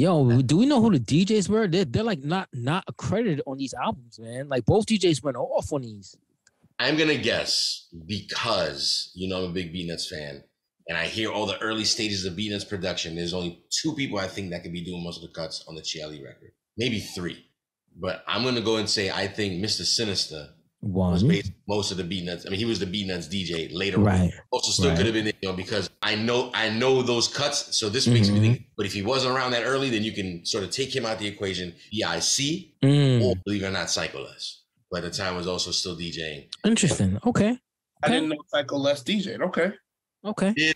Yo, do we know who the DJs were? They're like not accredited on these albums, man. Like both DJs went off on these. I'm gonna guess because I'm a big Beatnuts fan, and I hear all the early stages of Beatnuts production. There's only 2 people I think that could be doing most of the cuts on the Chiali record, maybe 3. But I'm gonna go and say I think Mr. Sinister was based most of the Beatnuts. I mean, he was the Beatnuts DJ later on. Also, still could have been because I know those cuts. So this makes me think. But if he wasn't around that early, then you can sort of take him out the equation. BIC or believe it or not, Psycho Les. But at the time was also still DJing. Interesting. Okay. I didn't know Psycho Les DJ'd. Okay. Yeah,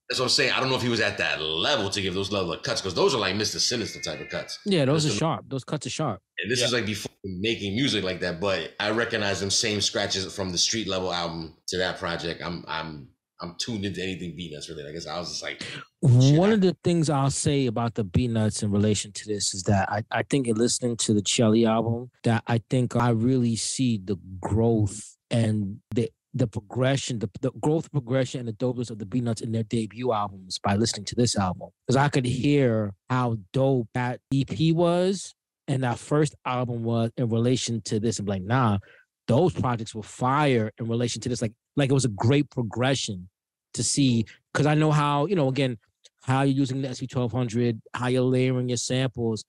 that's what I'm saying. I don't know if he was at that level to give those level of cuts because those are like Mr. Sinister type of cuts. Yeah, those are sharp. Those cuts are sharp. And this is like before making music like that. But I recognize them same scratches from the street level album to that project. I'm tuned into anything Beatnuts really. I guess I was just like. One of the things I'll say about the Beatnuts in relation to this is that I think in listening to the Chiali album, that I think I really see the growth and the progression, the growth progression and the dopeness of the Beatnuts in their debut albums by listening to this album. Because I could hear how dope that EP was and that first album was in relation to this. And like, nah, those projects were fire in relation to this. Like it was a great progression to see. Because I know how, again, how you're using the SV1200, how you're layering your samples.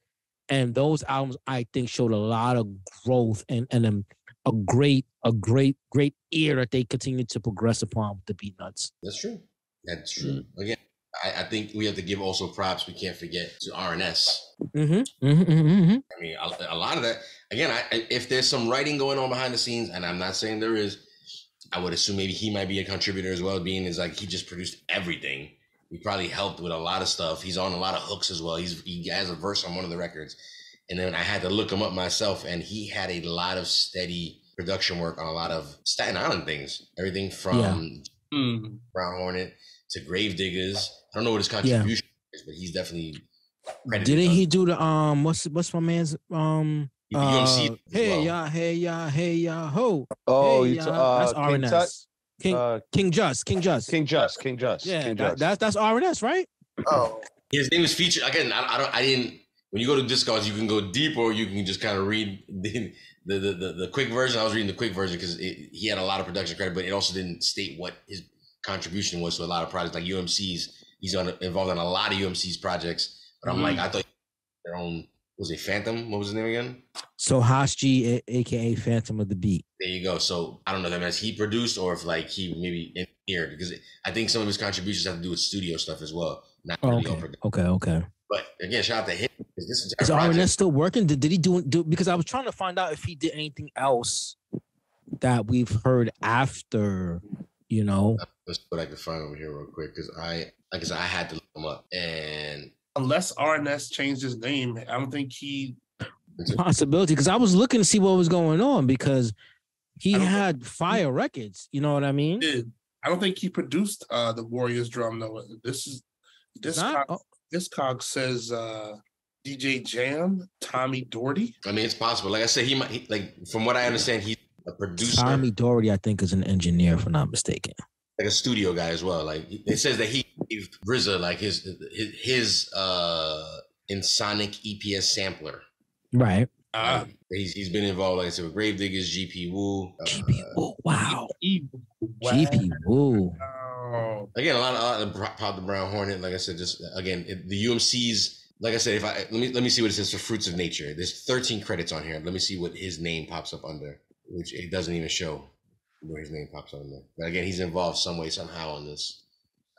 And those albums, I think, showed a lot of growth and a great ear that they continue to progress upon with the Beatnuts. That's true. Again, I think we have to give also props. We can't forget to RNS. I mean, a lot of that. Again, if there's some writing going on behind the scenes, and I'm not saying there is, I would assume maybe he might be a contributor as well. Being is like he just produced everything. He probably helped with a lot of stuff. He's on a lot of hooks as well. He has a verse on one of the records. And then I had to look him up myself, and he had a lot of steady production work on a lot of Staten Island things. Everything from Brown Hornet to Gravediggers. I don't know what his contribution is, but he's definitely credited. Didn't he do the what's my man's UMC hey ya ho? Oh, hey, that's RNS. King Just. Yeah, that's RNS, right? Oh, his name is featured again. I didn't. When you go to Discogs, you can go deep, or you can just kind of read the quick version. I was reading the quick version because he had a lot of production credit, but it also didn't state what his contribution was to a lot of projects like UMC's. He's involved in a lot of UMC's projects. But I'm like, I thought their own, was it Phantom? What was his name again? So Hosji, aka Phantom of the Beat. There you go. So I don't know if that means he produced or if like he maybe engineered, because I think some of his contributions have to do with studio stuff as well. Not really all production. Okay. But again, shout out to him. Is RNS still working? Did he do? Because I was trying to find out if he did anything else that we've heard after, That's what I could find over here real quick, because I had to look him up. And unless RNS changed his name, I don't think he. Possibility, because I was looking to see what was going on, because he had fire records. You know what I mean? I don't think he produced the Warriors drum though. This cog says DJ Jam, Tommy Doherty. I mean, it's possible. Like I said, he might like, from what I understand, he's a producer. Tommy Doherty, I think, is an engineer, if I'm not mistaken. Like a studio guy as well. Like it says that he gave RZA like his Insonic EPS sampler. Right. He's been involved, like I said, with Gravediggers, GP Woo. Wow. GP Woo. Again, a lot of Pop the Brown Hornet. Like I said, just again, the UMC's. Like I said, let me see what it says for Fruits of Nature. There's 13 credits on here. Let me see what his name pops up under, which it doesn't even show where his name pops up under. But again, he's involved some way, somehow on this.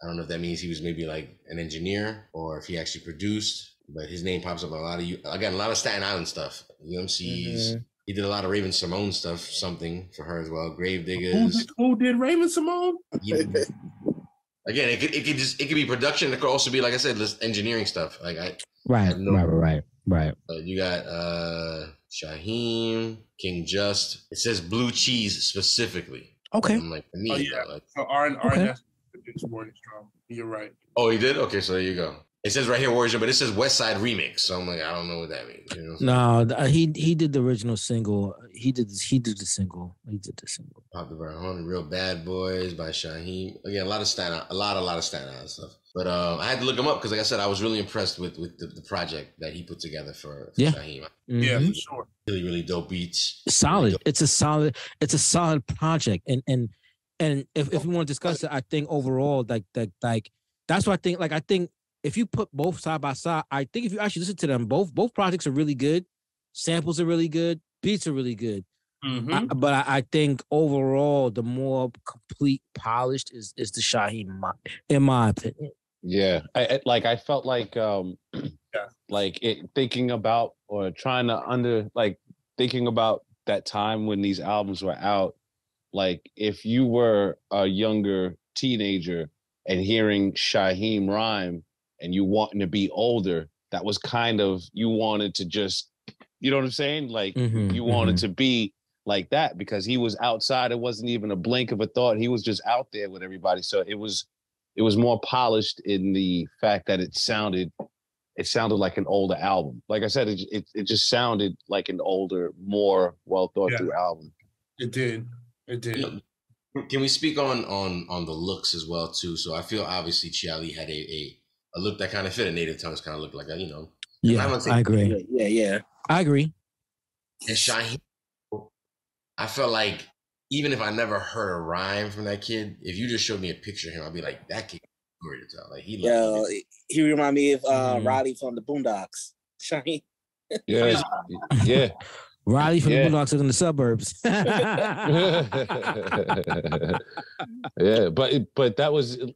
I don't know if that means he was maybe like an engineer or if he actually produced. But his name pops up on a lot of Staten Island stuff. UMC's. He did a lot of Raven Simone stuff, something for her as well. Gravediggers. Who did Raven Simone? Again, it could be production. It could also be, like I said, just engineering stuff. Right. You got SHYHEIM, King Just. It says Blue Cheese specifically. Okay. I'm like, for me, so RNS produced Warriors drum. You're right. Oh, he did? Okay, so there you go. It says right here Warriors, but it says West Side Remix. So I'm like, I don't know what that means. No, he did the original single. He did the single. Pop the Brown Hornet, Real Bad Boys by SHYHEIM. Again, a lot of Staten Island stuff. But I had to look him up because, like I said, I was really impressed with the project that he put together for SHYHEIM. Yeah, for sure. Really, really dope beats. Solid. Really dope. It's a solid project. And if we want to discuss it, I think overall, like that's what I think. Like I think if you put both side by side, I think if you actually listen to them, both projects are really good. Samples are really good. Beats are really good. But I think overall, the more complete, polished is the SHYHEIM, in my opinion. Yeah, I felt like like thinking about or trying to thinking about that time when these albums were out. Like if you were a younger teenager and hearing SHYHEIM rhyme and you wanting to be older, that was kind of, you wanted to just, you know what I'm saying? Like you wanted to be like that because he was outside. It wasn't even a blink of a thought. He was just out there with everybody. So it was more polished in the fact that it sounded like an older album. Like I said, it just sounded like an older, more well thought through album. It did. Can we speak on the looks as well too? So I feel obviously Chiali had a look that kind of fit. A Native Tongues kind of look like that, you know. Yeah, I agree. Yeah. I agree. And SHYHEIM, I felt like even if I never heard a rhyme from that kid, if you just showed me a picture of him, I'd be like, that kid story to tell. Like he remind me of Roddy from the Boondocks. SHYHEIM. Yeah. Yeah. Riley from the Boondocks is in the suburbs. Yeah, but that was it.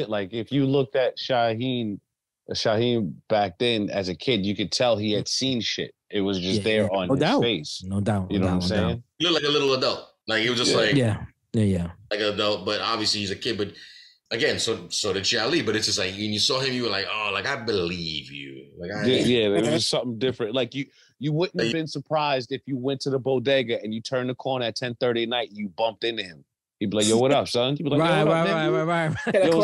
Like if you looked at SHYHEIM back then as a kid, you could tell he had seen shit. It was just there on his face. No doubt. You know what I'm saying? He looked like a little adult. Like it was just like yeah. Like an adult, but obviously he's a kid. But again, so did Chiali. But it's just like when you saw him, you were like, oh, like I believe you. Like it was something different. Like you wouldn't have been surprised if you went to the bodega and you turned the corner at 10:30 at night and you bumped into him. He'd be like, yo, what up, son? You'd be like, right. Yo,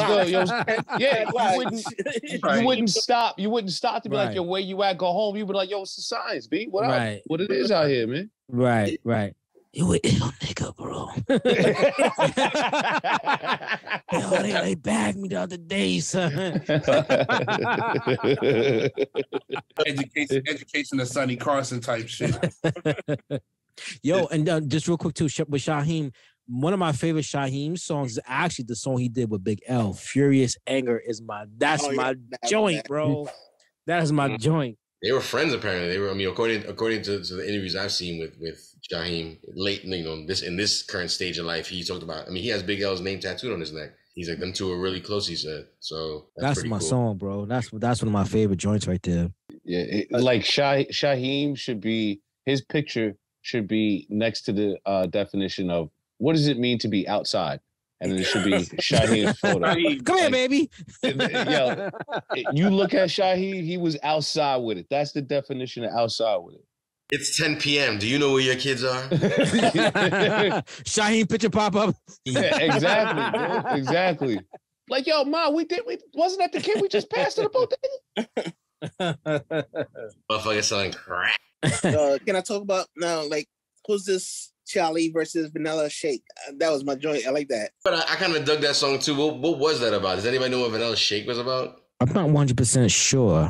what's good? You wouldn't stop. You wouldn't stop to be like, yo, where you at? Go home. You'd be like, yo, what's the science, B? What up? What it is out here, man? Right. You an ill nigga, bro. Yo, they bagged me the other day, son. Education of Sonny Carson type shit. Yo, and just real quick too, with SHYHEIM, one of my favorite SHYHEIM songs is actually the song he did with Big L. Furious Anger is my joint, bro. That is my joint. They were friends apparently. They were, I mean, according to the interviews I've seen with SHYHEIM late, you know, in this current stage of life, he talked about, I mean, he has Big L's name tattooed on his neck. He's like, them two are really close, he said. So that's my cool. song, bro. That's one of my favorite joints right there. Yeah, like SHYHEIM should be, his picture should be next to the definition of what does it mean to be outside? And then it should be SHYHEIM's photo. Come here, baby. Yo, you look at SHYHEIM, he was outside with it. That's the definition of outside with it. It's 10 p.m. Do you know where your kids are? SHYHEIM picture pop up. Yeah, exactly, bro. Exactly. Like, yo, Ma, we wasn't that the kid we just passed to the bodega? Motherfucker selling crack. Can I talk about now, like, who's this Charlie versus Vanilla Shake? That was my joint. I like that. But I kind of dug that song too. What was that about? Does anybody know what Vanilla Shake was about? I'm not 100% sure.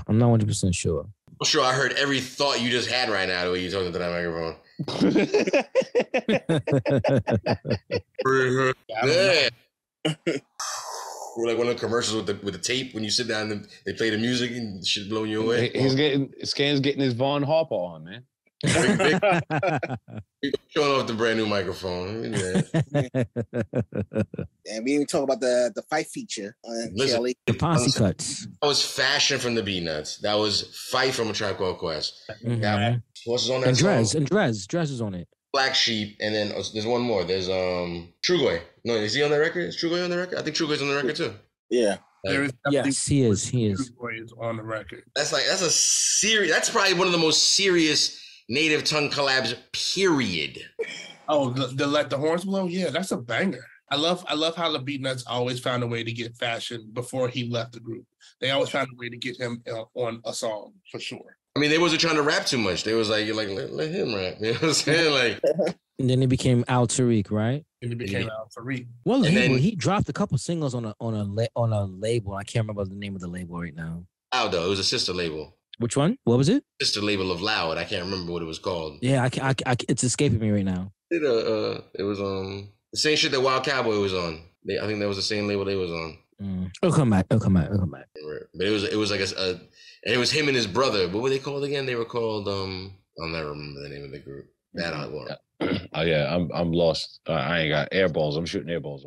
I'm sure I heard every thought you just had right now the way you're talking to that microphone. Yeah. We're like one of the commercials with the tape when you sit down and they play the music and shit blowing you away. Scan's getting his Von Harper on, man. Showing off the brand new microphone. And we didn't talk about the fight feature on Listen, the posse cuts. That was Fashion from the Beatnuts. That was Fight from A Tribe Called Quest. That was on that and song. Dress is on it. Black Sheep, and then there's one more. There's Trugoy. No, is he on that record? Is Trugoy on the record? I think Trugoy's on the record too. Yeah. Yes, he is. Trugoy is on the record. That's a serious. That's probably one of the most serious Native Tongue collabs. Period. Oh, the Let the Horns Blow. Yeah, that's a banger. I love how the Beatnuts always found a way to get Fashion before he left the group. They always found a way to get him on a song for sure. I mean, they wasn't trying to rap too much. They was like, you're like, let him rap. You know what I'm saying? Like, and then it became Al-Tariq, right? And it became Al-Tariq. Well, he dropped a couple singles on a label. I can't remember the name of the label right now. Aldo, it was a sister label. Which one? What was it? Sister label of Loud. I can't remember what it was called. Yeah, it's escaping me right now. It was the same shit that Wild Cowboy was on. I think that was the same label they was on. It'll come back. But it was like and it was him and his brother. What were they called again? They were called I'll never remember the name of the group. Bad Hot War. Oh yeah, I'm lost. I ain't got air balls. I'm shooting air balls.